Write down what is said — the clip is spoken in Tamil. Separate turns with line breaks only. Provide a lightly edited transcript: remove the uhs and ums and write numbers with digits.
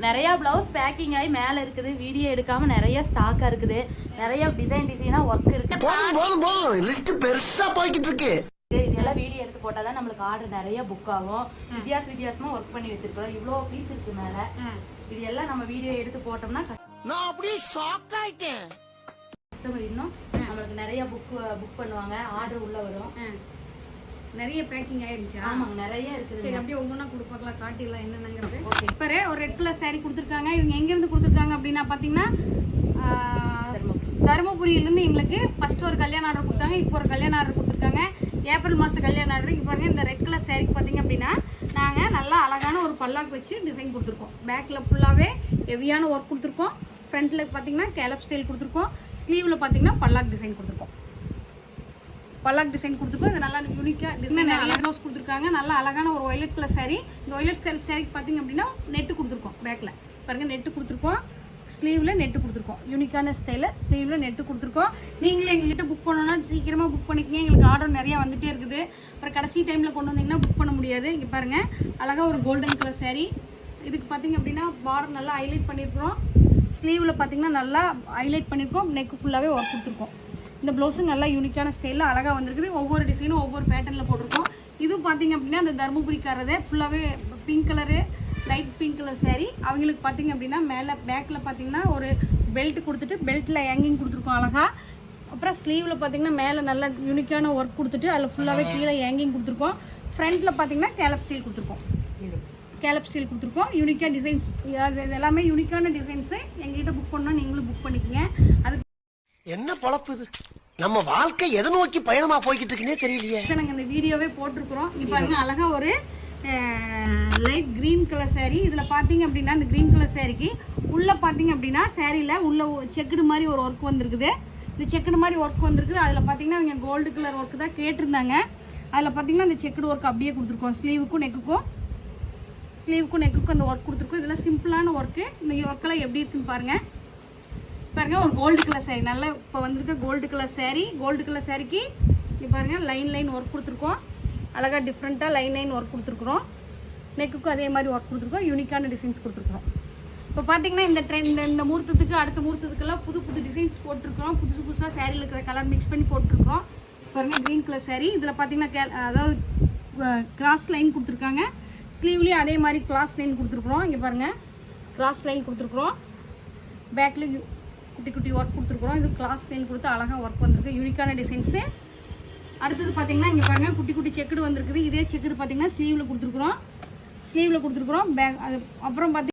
நிறைய பிளவுஸ் பேக்கிங் ஆகி மேல இருக்குது, வீடியோ எடுக்காம நிறைய ஸ்டாக்கா இருக்குது, நிறைய டிசைனா ஒர்க் இருக்கு.
லிஸ்ட் பெருசா போய்கிட்டு இருக்கு.
இதெல்லாம் வீடியோ எடுத்து போட்டாதான் நம்மளுக்கு ஆர்டர் நிறைய புக் ஆகும். வித்தியாசமா ஒர்க் பண்ணி வச்சிருக்கோம். இவ்வளவு பீஸ் இருக்கு மேல. இது எல்லாம் நம்ம வீடியோ எடுத்து போட்டோம்னா
நான் அப்படியே ஷாக் ஆயிட்டேன்.
கஸ்டமர் இன்னும் நம்மளுக்கு நிறைய புக் பண்ணுவாங்க, ஆர்டர் உள்ள வரும்.
நிறைய பேக்கிங் ஆயிருச்சு.
ஆமாங்க, நிறைய இருக்குது.
சரி, அப்படியே ஒவ்வொன்றா கொடுப்பாங்களா, காட்டிடலாம் என்னென்னங்கிறது. இப்போ ஒரு ரெட் கலர் சாரீ கொடுத்துருக்காங்க. இவங்க எங்கேருந்து கொடுத்துருக்காங்க அப்படின்னா பார்த்தீங்கன்னா தருமபுரியிலேருந்து எங்களுக்கு ஃபர்ஸ்ட் ஒரு கல்யாண ஆர்டர் கொடுத்தாங்க. இப்போ ஒரு கல்யாண ஆர்டர் கொடுத்துருக்காங்க. ஏப்ரல் மாதம் கல்யாண ஆர்டர். இங்கே பாருங்கள், இந்த ரெட் கலர் சாரீக்கு பார்த்தீங்க அப்படின்னா நாங்கள் நல்லா அழகான ஒரு பல்லாக்கு வச்சு டிசைன் கொடுத்துருக்கோம். பேக்கில் ஃபுல்லாகவே ஹெவியான ஒர்க் கொடுத்துருக்கோம். ஃப்ரண்ட்டில் பார்த்தீங்கன்னா கேலப் ஸ்டைல் கொடுத்துருக்கோம். ஸ்லீவில் பார்த்தீங்கன்னா பல்லாக் டிசைன் கொடுத்துருக்கோம். பல்லாக் டிசைன் கொடுத்துருக்கோம். இது நல்லா யூனிக்காக டிசைன் நிறைய ப்ளவுஸ் கொடுத்துருக்காங்க. நல்லா அழகான ஒரு ஒயலட் கலர் சாரீ. இந்த ஒயலட் கலர் சாரீக்கு பார்த்தீங்க அப்படின்னா நெட்டு கொடுத்துருக்கோம். பேக்கில் பாருங்கள், நெட்டு கொடுத்துருக்கோம். ஸ்லீவில் நெட்டு கொடுத்துருக்கோம். யூனிக்கான ஸ்டைலில் ஸ்லீவில் நெட்டு கொடுத்துருக்கோம். நீங்களே எங்ககிட்ட புக் பண்ணணும்னா சீக்கிரமாக புக் பண்ணிக்கங்க. எங்களுக்கு ஆர்டர் நிறையா வந்துகிட்டே இருக்குது. அப்புறம் கடைசி டைமில் கொண்டு வந்தீங்கன்னா புக் பண்ண முடியாது. இங்கே பாருங்கள், அழகாக ஒரு கோல்டன் கலர் சாரீ. இதுக்கு பார்த்தீங்க அப்படின்னா பார்டர் நல்லா ஹைலைட் பண்ணியிருக்கிறோம். ஸ்லீவில் பார்த்தீங்கன்னா நல்லா ஹைலைட் பண்ணியிருக்கோம். நெக்கு ஃபுல்லாகவே ஒர்க் கொடுத்துருக்கோம். இந்த ப்ளவுஸும் நல்லா யூனிக்கான ஸ்டைலில் அழகாக வந்திருக்குது. ஒவ்வொரு டிசைனும் ஒவ்வொரு பேட்டர்னில் போட்டிருக்கோம். இதுவும் பார்த்தீங்க அப்படின்னா அந்த தருமபுரிக்காரதே ஃபுல்லாகவே pink colour, light pink colour sari. அவங்களுக்கு பார்த்தீங்க அப்படின்னா மேலே பேக்கில் பார்த்தீங்கன்னா ஒரு பெல்ட் கொடுத்துட்டு பெல்ட்டில் ஹேங்கிங் கொடுத்துருக்கோம் அழகாக. அப்புறம் ஸ்லீவில் பார்த்தீங்கன்னா மேலே நல்லா யூனிக்கான ஒர்க் கொடுத்துட்டு அதில் ஃபுல்லாகவே கீழே ஹேங்கிங் கொடுத்துருக்கோம். ஃப்ரண்ட்டில் பார்த்தீங்கன்னா கேலப் ஸ்டைல் கொடுத்துருக்கோம். கேலப் ஸ்டைல் கொடுத்துருக்கோம். யூனிக்காக டிசைன்ஸ், இது எல்லாமே யூனிக்கான டிசைன்ஸு. எங்ககிட்ட புக் பண்ணால் நீங்களும் புக் பண்ணிக்கங்க. அதுக்கு
என்ன பொழப்பு இது? நம்ம வாழ்க்கை எதை நோக்கி பயணமா போய்கிட்டு இருக்குன்னே தெரியலையே.
நாங்கள் இந்த வீடியோவே போட்டிருக்கிறோம். இங்கே பாருங்க, அழகா ஒரு லைட் கிரீன் கலர் சாரீ. இதில் பார்த்தீங்க அப்படின்னா இந்த கிரீன் கலர் சாரீக்கு உள்ளே பார்த்தீங்க அப்படின்னா சாரியில் உள்ள செக்குடு மாதிரி ஒரு ஒர்க் வந்திருக்குது. இந்த செக்குடு மாதிரி ஒர்க் வந்திருக்குது. அதில் பார்த்தீங்கன்னா இவங்க கோல்டு கலர் ஒர்க்கு தான் கேட்டிருந்தாங்க. அதில் பார்த்தீங்கன்னா இந்த செக்குடு ஒர்க் அப்படியே கொடுத்துருக்கோம். ஸ்லீவுக்கும் நெக்குக்கும் அந்த ஒர்க் கொடுத்துருக்கோம். இதெல்லாம் சிம்பிளான ஒர்க்கு. இந்த ஒர்க்கெல்லாம் எப்படி இருக்குன்னு பாருங்கள். பாருங்க, ஒரு கோல்டு கலர் சாரீ, நல்லா இப்போ வந்திருக்க gold colour saree. Gold colour சாரீக்கு இங்கே பாருங்க லைன் ஒர்க் கொடுத்துருக்கோம். அழகாக டிஃப்ரெண்ட்டாக லைன் ஒர்க் கொடுத்துருக்குறோம். நெக்குக்கும் அதே மாதிரி ஒர்க் கொடுத்துருக்கோம். யூனிக்கான டிசைன்ஸ் கொடுத்துருக்குறோம். இப்போ பார்த்தீங்கன்னா இந்த ட்ரெண்ட், இந்த முகூர்த்தத்துக்கு அடுத்த முகூர்த்தத்துக்கெல்லாம் புது டிசைன்ஸ் போட்டிருக்கிறோம். புதுசாக சாரியில் இருக்கிற கலர் மிக்ஸ் பண்ணி போட்டிருக்கிறோம். பாருங்கள், க்ரீன் கலர் சாரீ. இதில் பார்த்தீங்கன்னா அதாவது கிராஸ் லைன் கொடுத்துருக்காங்க. ஸ்லீவ்லேயும் அதே மாதிரி கிராஸ் லைன் கொடுத்துருக்குறோம். இங்கே பாருங்கள், கிராஸ் லைன் கொடுத்துருக்குறோம். பேக்லேயும் குட்டி ஒர்க் கொடுத்துருக்குறோம். இது கிளாஸ் லைன் கொடுத்து அழகாக ஒர்க் வந்திருக்கு. யூனிக்கான டிசைன்ஸு. அடுத்தது பார்த்தீங்கன்னா இங்கே பாருங்கள், குட்டி செக்குடு வந்திருக்குது. இதே செக்குடு பார்த்தீங்கன்னா ஸ்லீவில் கொடுத்துருக்குறோம். பேக் அது அப்புறம் பார்த்தீங்கன்னா